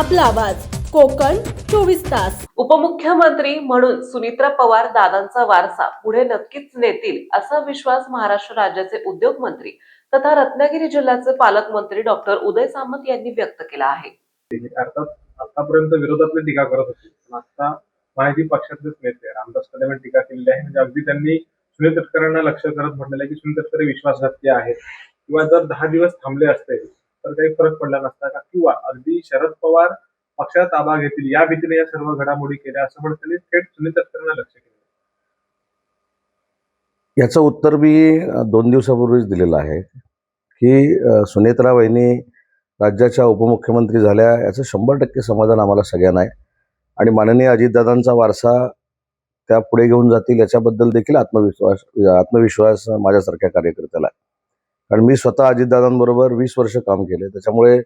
आपला आवाज कोकण 24 तास। उपमुख्यमंत्री म्हणून सुनीत्रा पवार दादांचा वारसा पुढे नक्कीच नेतील असा विश्वास महाराष्ट्र राज्याचे उद्योग मंत्री तथा रत्नागिरी जिल्ह्याचे पालकमंत्री डॉक्टर उदय सामंत यांनी व्यक्त केला आहे। अर्थात आतापर्यंत विरोधातले टीका करत होते, पण आता माहिती पक्षातलेच नेते रामदास कदम यांनी टीका केलेली आहे। म्हणजे अगदी त्यांनी सुनील तटकरेंना लक्ष करत म्हटलेलं आहे की सुनील तटकरे विश्वासघाती आहेत किंवा जर 10 दिवस थांबले असते तर काही फरक पडला नसता का, किंवा अगदी शरद पवार पक्षात ताबा घेतील या भीतीने या सर्व घडामोडी केल्या असं म्हणत त्यांनी थेट सुनील तटकरेंना लक्ष केलं। याचं उत्तर मी 2 दिवसापूर्वीच दिलेलं आहे की सुनेत्रा वहिनी राज्याच्या उपमुख्यमंत्री झाल्या याचं 100% समाधान आम्हाला सगळ्यांना आहे आणि माननीय अजितदादांचा वारसा त्या पुढे घेऊन जातील याच्याबद्दल देखील आत्मविश्वास माझ्यासारख्या कार्यकर्त्याला आहे। कारण मी स्वतः अजितदादांबरोबर 20 वर्ष काम केले, त्याच्यामुळे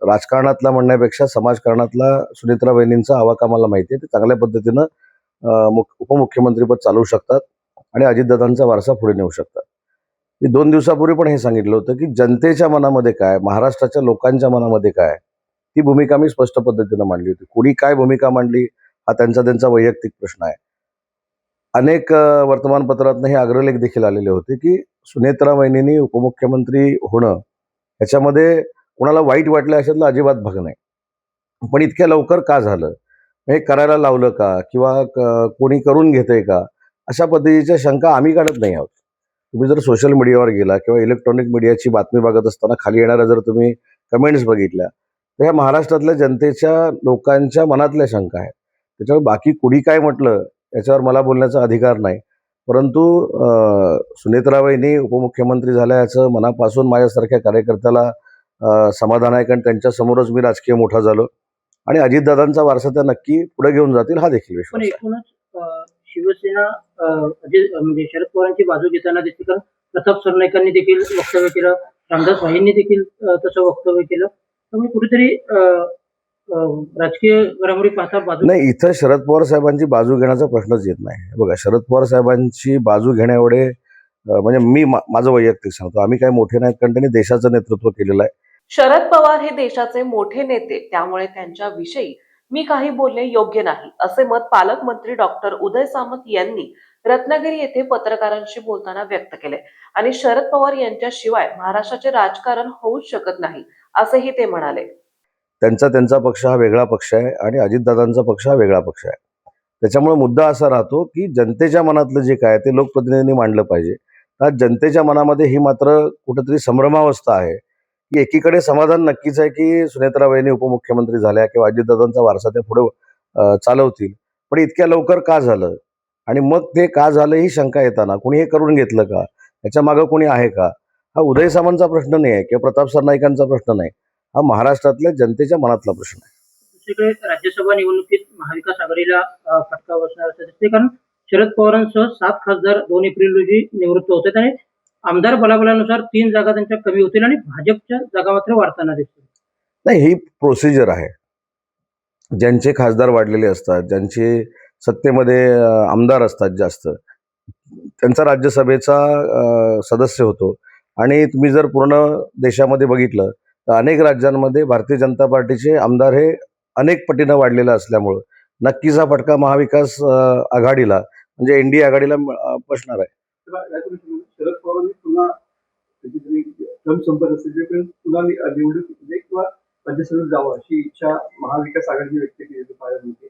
राजकारणातला म्हणण्यापेक्षा समाजकारणातला सुनेत्रा वहिनींचा आवाका मला माहिती आहे। ते चांगल्या पद्धतीनं उपमुख्यमंत्रीपद चालवू शकतात आणि अजितदादांचा वारसा पुढे नेऊ शकतात। मी 2 दिवसापूर्वी पण हे सांगितलं होतं की जनतेच्या मनामध्ये काय, महाराष्ट्राच्या लोकांच्या मनामध्ये काय, ती भूमिका मी स्पष्ट पद्धतीनं मांडली होती। कोणी काय भूमिका मांडली हा त्यांचा वैयक्तिक प्रश्न आहे। अनेक वर्तमानपत्रातनं हे अग्रलेख देखील आलेले होते की सुनेत्रा वहिनींनी उपमुख्यमंत्री होणं याच्यामध्ये कोणाला वाईट वाटलं अशातला अजिबात भाग नाही, पण इतक्या लवकर का झालं, हे करायला लावलं का, किंवा कोणी करून घेतंय का, अशा पद्धतीच्या शंका आम्ही काढत नाही आहोत। तुम्ही जर सोशल मीडियावर गेला किंवा इलेक्ट्रॉनिक मीडियाची बातमी बघत असताना खाली येणाऱ्या जर तुम्ही कमेंट्स बघितल्या तर ह्या महाराष्ट्रातल्या जनतेच्या लोकांच्या मनातल्या शंका आहेत। त्याच्यामुळे बाकी कुणी काय म्हटलं याच्यावर मला बोलण्याचा अधिकार नाही, परंतु सुनेत्रा वहिनी उपमुख्यमंत्री झाल्या याचं मनापासून माझ्यासारख्या कार्यकर्त्याला समाधान आहे, कारण त्यांच्यासमोरच मी राजकीय मोठा झालो आणि अजितदादांचा वारसा त्या नक्की पुढे घेऊन जातील हा देखील विश्वास आहे। एकूणच शिवसेना म्हणजे शरद पवारांची बाजू घेताना दिसते, कारण प्रताप सरनाईकांनी देखील वक्तव्य केलं, रामदास भाईंनी देखील तसं वक्तव्य केलं, त्यामुळे कुठेतरी राजकीय घडामोडी पाहता बाजू नाही, इथं शरद पवार साहेबांची बाजू घेण्याचा प्रश्नच येत नाही। बघा, शरद पवार साहेबांची बाजू घेण्याएवढे म्हणजे मी माझं वैयक्तिक सांगतो, आम्ही काही मोठे नाहीत, कारण त्यांनी देशाचं नेतृत्व केलेलं आहे। शरद पवार हे देशाचे मोठे नेते, त्यामुळे त्यांच्याविषयी मी काही बोलणे योग्य नाही असे मत पालकमंत्री डॉक्टर उदय सामंत यांनी रत्नागिरी येथे पत्रकारांशी बोलताना व्यक्त केले आणि शरद पवार यांच्याशिवाय महाराष्ट्राचे राजकारण होऊच शकत नाही असेही ते म्हणाले। त्यांचा पक्ष हा वेगळा पक्ष आहे आणि अजितदादांचा पक्ष हा वेगळा पक्ष आहे। त्याच्यामुळे मुद्दा असा राहतो की जनतेच्या मनातलं जे काय ते लोकप्रतिनिधींनी मांडलं पाहिजे। आज जनतेच्या मनामध्ये ही मात्र कुठेतरी संभ्रमावस्था आहे की एकीकडे समाधान नक्कीच आहे की सुनेत्रा वहिनी उपमुख्यमंत्री झाल्या किंवा अजितदादांचा वारसा ते पुढे चालवतील, पण इतक्या लवकर का झालं आणि मग ते का झालं ही शंका येताना कोणी हे करून घेतलं का, याच्या मागं कोणी आहे का, हा उदय सामंतचा प्रश्न नाही आहे किंवा प्रताप सरनाईकांचा प्रश्न नाही, हा महाराष्ट्रातल्या जनतेच्या मनातला प्रश्न आहे। दुसरीकडे राज्यसभा निवडणुकीत महाविकास आघाडीला फटका बसणार असं दिसते, कारण शरद पवारांसह 7 खासदार 2 एप्रिल रोजी निवृत्त होते आणि आमदार बलाबलानुसार 3 जागा त्यांच्या कमी होतील आणि भाजपच्या जागा मात्र वाढताना दिसतील। नाही, ही प्रोसिजर आहे। ज्यांचे खासदार वाढलेले असतात, ज्यांचे सत्तेमध्ये आमदार असतात जास्त, त्यांचा राज्यसभेचा सदस्य होतो आणि तुम्ही जर पूर्ण देशामध्ये बघितलं तर अनेक राज्यांमध्ये भारतीय जनता पार्टीचे आमदार हे अनेक पटीनं वाढलेलं असल्यामुळं नक्कीच हा फटका महाविकास आघाडीला म्हणजे एनडीए आघाडीला बसणार आहे। शरद पवारांनी पुन्हा संपर्क असेल पुन्हा निवडणूक किंवा राज्यसभेत जावं अशी इच्छा महाविकास आघाडीने व्यक्त केली पाहिजे,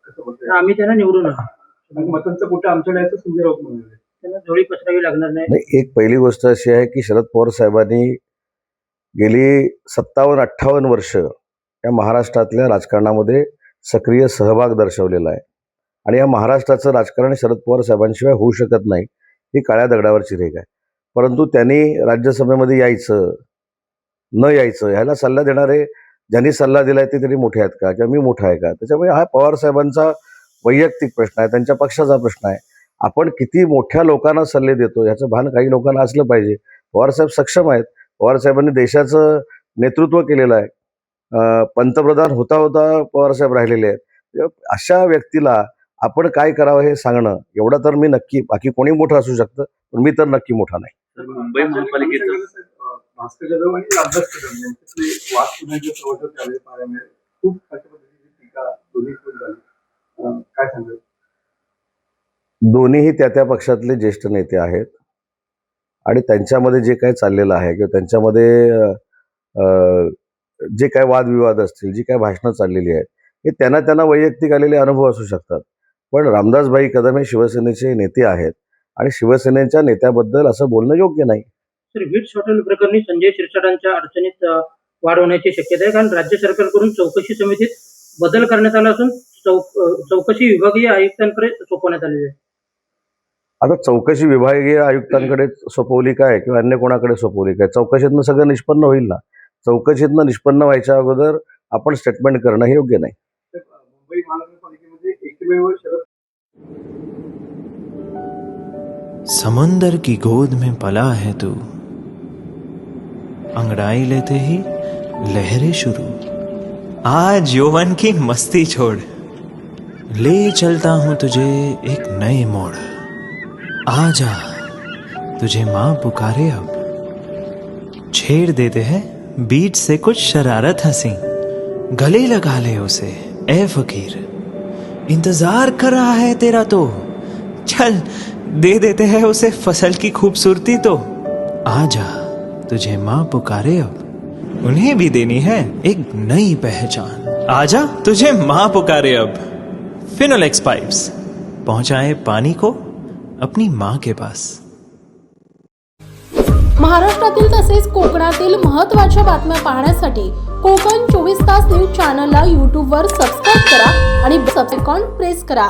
कसं होतं आम्ही त्यांना निवडून आणू, मतांचा कुठं आमच्याकडे याचं संजय राऊत म्हणाले त्यांना झोळी पसरावी लागणार नाही। एक पहिली गोष्ट अशी आहे की शरद पवार साहेबांनी गेली 57-58 वर्ष या महाराष्ट्रातल्या राजकारणामध्ये सक्रिय सहभाग दर्शवलेला आहे आणि या महाराष्ट्राचं राजकारण शरद पवार साहेबांशिवाय होऊ शकत नाही, ही काळ्या दगडावरची रेघ आहे। परंतु त्यांनी राज्यसभेमध्ये यायचं न यायचं ह्याला सल्ला देणारे ज्यांनी सल्ला दिलाय ते तरी मोठे आहेत का किंवा मी मोठा आहे का, त्याच्यामुळे हा पवार साहेबांचा वैयक्तिक प्रश्न आहे, त्यांच्या पक्षाचा प्रश्न आहे। आपण किती मोठ्या लोकांना सल्ले देतो याचं भान काही लोकांना असलं पाहिजे। पवार साहेब सक्षम आहेत, पवार साहेबांनी देशाचं नेतृत्व केलेलं आहे, पंतप्रधान होता पवारसाहेब राहिलेले आहेत। अशा व्यक्तीला आपण काय करावं हे सांगणं एवढं तर मी नक्की, बाकी कोणी मोठं असू शकतं पण मी तर नक्की मोठा नाही। मुंबई महापालिकेचं भास्कर जाधव आणि रामदास कदम यांच्यातले वाद पुण्याच्या जवळजवळ त्यावेळी पाहायला मिळाले. खूप अशा पद्धतीची टीका दोन्हीकडून झाली. काय सांगाल? दोन्हीही त्या पक्षातले ज्येष्ठ नेते आहेत आणि त्यांच्यामध्ये जे काय चाललेलं आहे किंवा त्यांच्यामध्ये जे काय वादविवाद असतील, जी काय भाषणं चाललेली आहेत, हे त्यांना वैयक्तिक आलेले अनुभव असू शकतात. पण रामदासभाई कदम हे शिवसेनेचे नेते आहेत आणि शिवसेनेच्या नेत्याबद्दल असं बोलणं योग्य नाही. तर विट्स हॉटेल प्रकरणी संजय शिरसाटांच्या अडचणीत वाढ होण्याची शक्यता आहे, कारण राज्य सरकारकडून चौकशी समितीत बदल करण्यात आला असून चौकशी विभागीय आयुक्तांकडे सोपवण्यात आलेली आहे. आता चौकशी विभागीय आयुक्तांकडे सोपवली काय किंवा अन्य कोणाकडे सोपवली काय, चौकशीतनं सगळं निष्पन्न होईल ना. चौकशीतनं निष्पन्न व्हायच्या अगोदर आपण स्टेटमेंट करणं हे योग्य नाही. तर मुंबई महानगरपालिकेमध्ये एकमेव शरद समंदर की गोद में पला है तू, अंगड़ाई लेते ही लहरें शुरू, आज यौवन की मस्ती छोड़, ले चलता हूं तुझे एक नए मोड़, आजा तुझे माँ पुकारे अब, छेड़ देते हैं बीच से कुछ शरारत हंसी, गले लगा ले उसे ए फकीर, इंतजार कर रहा है तेरा तो, चल दे देते हैं उसे फसल की खूबसूरती तो, आजा तुझे माँ पुकारे अब, उन्हें भी देनी है एक नई पहचान, आजा तुझे माँ पुकारे अब। फिनोलेक्स पाइप्स पहुंचाए पानी को अपनी माँ के पास। महाराष्ट्रातील तसेच कोकणातील महत्त्वाच्या बातम्या पाहण्यासाठी कोकण 24 तास न्यूज चॅनलला यूट्यूबवर सबस्क्राईब करा आणि बेल आयकॉन प्रेस करा.